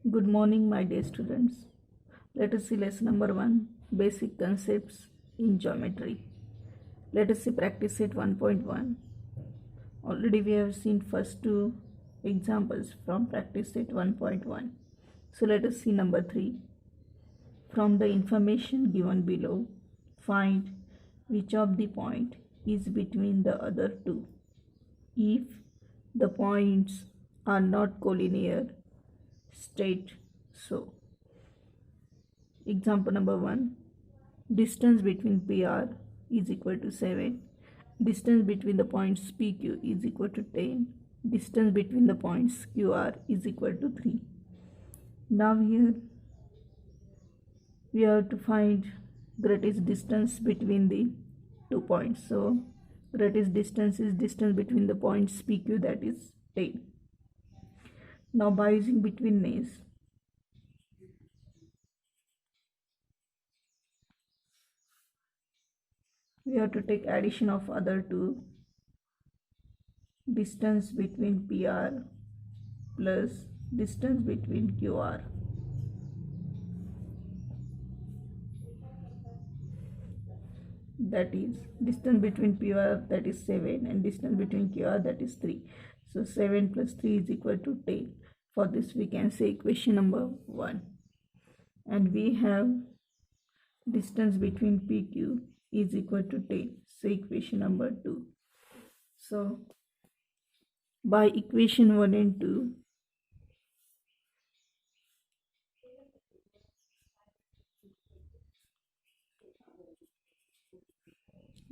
Good morning, my dear students. Let us see lesson number 1, basic concepts in geometry. Let us see practice set 1.1. Already we have seen first two examples from practice set 1.1. So let us see number 3. From the information given below, find which of the point is between the other two. If the points are not collinear, state so. Example number 1. Distance between PR is equal to 7. Distance between the points PQ is equal to 10. Distance between the points QR is equal to 3. Now here we have to find greatest distance between the 2 points. So greatest distance is distance between the points PQ, that is 10. Now by using betweenness, we have to take addition of other two. Distance between PR plus distance between QR. That is distance between PR, that is 7, and distance between QR, that is 3. So 7 plus 3 is equal to 10. For this we can say equation number 1. And we have distance between PQ is equal to 10. So equation number 2. So by equation 1 and 2,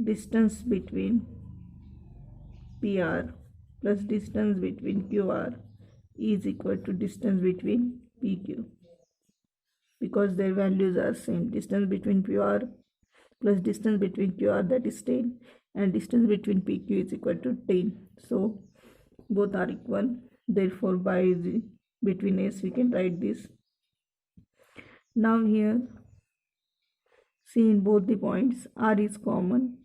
distance between PR plus distance between QR is equal to distance between PQ, because their values are same. Distance between PR plus distance between QR, that is 10, and distance between PQ is equal to 10. So both are equal. Therefore by the betweenness we can write this. Now here see, in both the points R is common.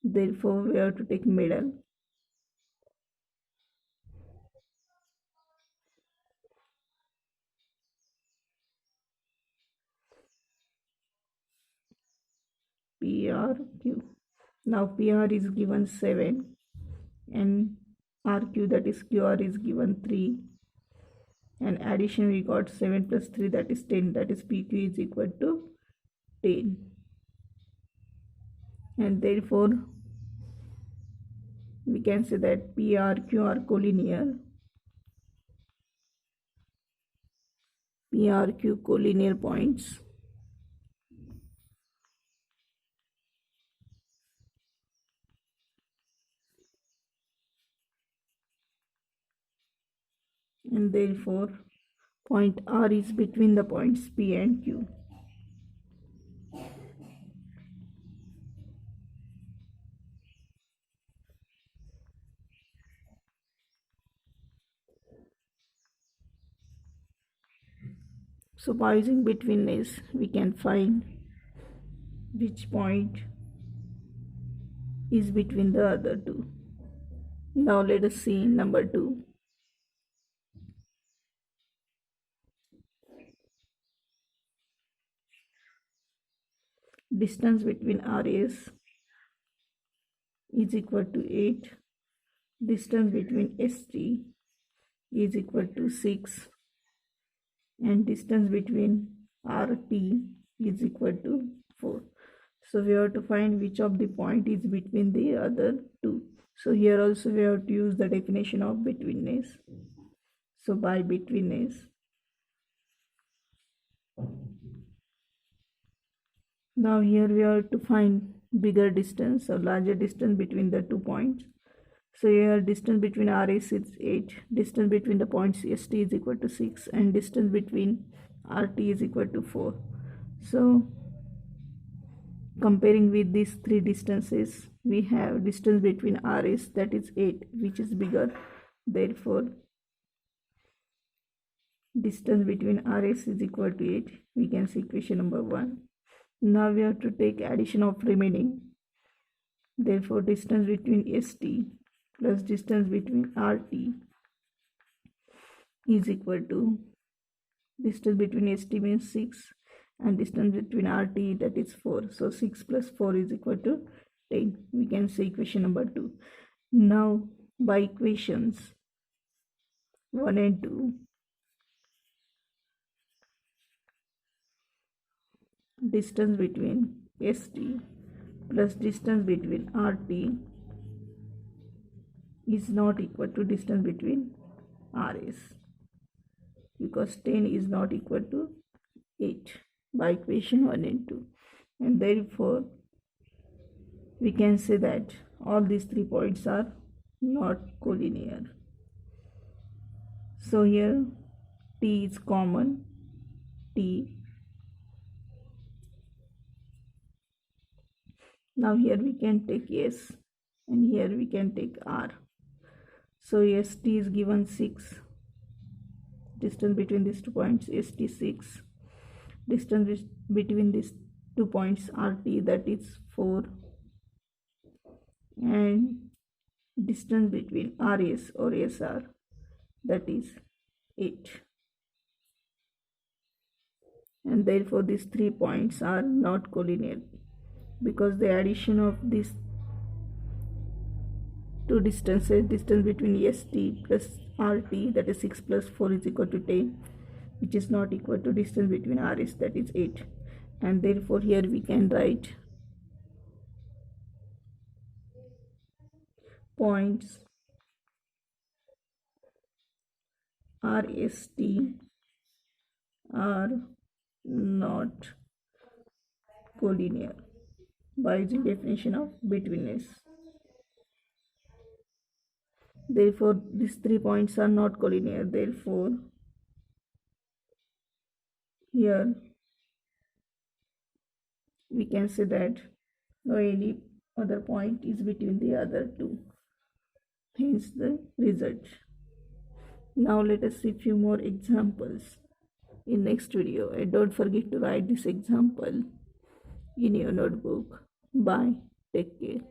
Therefore we have to take middle. PRQ. Now PR is given 7 and RQ, that is QR, is given 3, and addition we got 7 plus 3, that is 10, that is PQ is equal to 10, and therefore we can say that PRQ are collinear. PRQ collinear points. And therefore point R is between the points P and Q. So by using betweenness we can find which point is between the other two. Now let us see number 2. Distance between RS is equal to 8. Distance between ST is equal to 6. And distance between RT is equal to 4. So we have to find which of the point is between the other two. So here also we have to use the definition of betweenness. So by betweenness, now here we have to find bigger distance or larger distance between the 2 points. So here distance between RS is 8, distance between the points ST is equal to 6, and distance between RT is equal to 4. So comparing with these 3 distances, we have distance between RS, that is 8, which is bigger. Therefore distance between RS is equal to 8. We can see equation number 1. Now we have to take addition of remaining. Therefore distance between ST plus distance between RT is equal to Distance between ST means 6 and distance between RT, that is 4. So 6 plus 4 is equal to 10. We can say equation number 2. Now by equations 1 and 2, distance between ST plus distance between RT is not equal to distance between RS, because 10 is not equal to 8 by equation 1 and 2, and therefore we can say that all these 3 points are not collinear. So here T is common, T. Now here we can take S and here we can take R. So ST is given 6, distance between these 2 points ST 6, distance between these 2 points RT, that is 4, and distance between RS or SR, that is 8. And therefore these 3 points are not collinear, because the addition of these two distances, distance between ST plus RT, that is 6 plus 4 is equal to 10, which is not equal to distance between RS, that is 8. And therefore here we can write points RST are not collinear by using definition of betweenness. Therefore these 3 points are not collinear. Therefore here we can say that no any other point is between the other two, hence the result. Now let us see few more examples in next video, and don't forget to write this example in your notebook. Bye, take care.